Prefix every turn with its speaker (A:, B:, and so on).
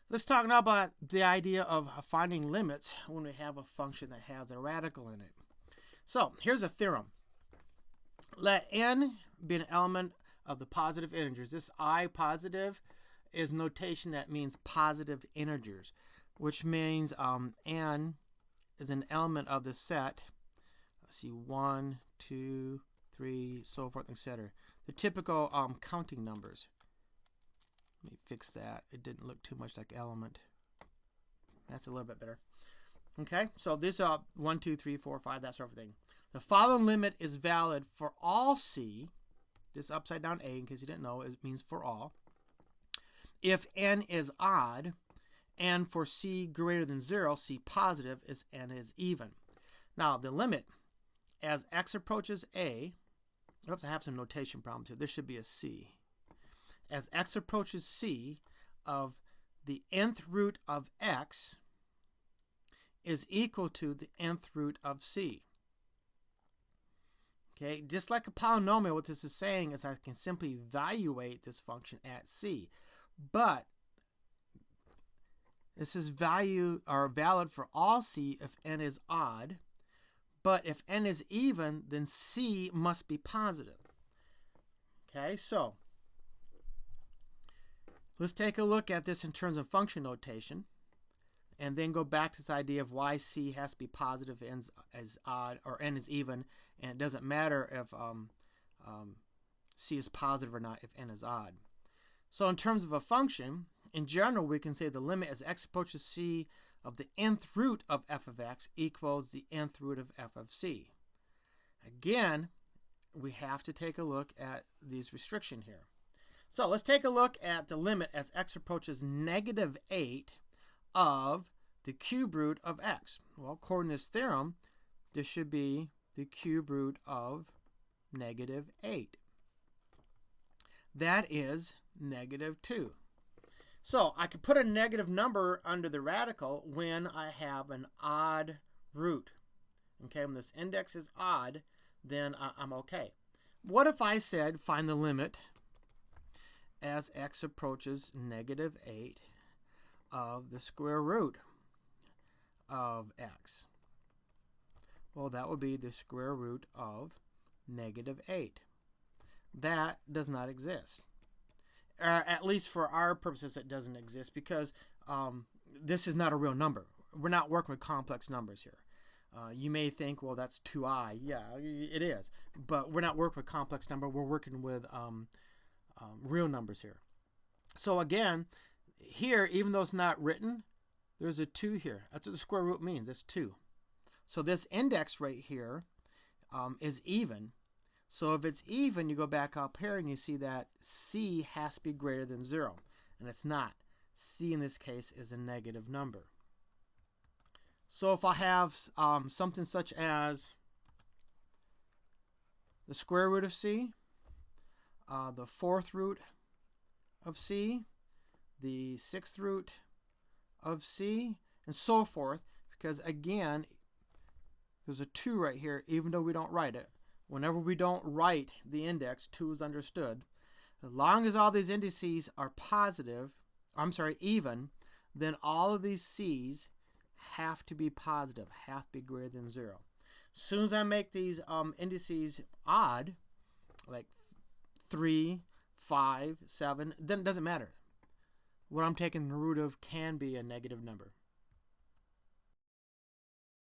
A: Let's talk now about the idea of finding limits when we have a function that has a radical in it. So here's a theorem. Let n be an element of the positive integers. This I positive is notation that means positive integers, which means n is an element of the set. Let's see, 1, 2, 3, so forth, etc. The typical counting numbers. Let me fix that. It didn't look too much like element. That's a little bit better. Okay, so this 1, 2, 3, 4, 5, that sort of thing. The following limit is valid for all c. This upside down a, in case you didn't know, it means for all. If n is odd, and for c greater than 0, c positive, is n is even. Now the limit as x approaches a, oops, I have some notation problems here. This should be a c. As x approaches c of the nth root of x is equal to the nth root of c. Okay, just like a polynomial, what this is saying is I can simply evaluate this function at c. But this is valid for all c if n is odd. But if n is even, then c must be positive. Okay, so let's take a look at this in terms of function notation, and then go back to this idea of why c has to be positive if n is odd or n is even, and it doesn't matter if c is positive or not if n is odd. So in terms of a function, in general, we can say the limit as x approaches c of the nth root of f of x equals the nth root of f of c. Again, we have to take a look at these restrictions here. So let's take a look at the limit as x approaches negative 8 of the cube root of x. Well, according to this theorem, this should be the cube root of negative 8. That is negative 2. So I could put a negative number under the radical when I have an odd root. Okay, when this index is odd, then I'm okay. What if I said find the limit as x approaches negative 8 of the square root of x? Well, that would be the square root of negative 8. That does not exist. At least for our purposes, it doesn't exist because this is not a real number. We're not working with complex numbers here. You may think, well, that's 2i. Yeah, it is. But we're not working with complex number. We're working with real numbers here. So again, here, even though it's not written, there's a 2 here. That's what the square root means. It's 2. So this index right here is even. So if it's even, you go back up here and you see that c has to be greater than 0. And it's not. C in this case is a negative number. So if I have something such as the square root of c, the 4th root of c, the 6th root of c, and so forth, because again, there's a 2 right here, even though we don't write it. Whenever we don't write the index, 2 is understood. As long as all these indices are even, then all of these c's have to be positive, have to be greater than 0. As soon as I make these indices odd, like 3, 5, 7, then it doesn't matter. What I'm taking the root of can be a negative number.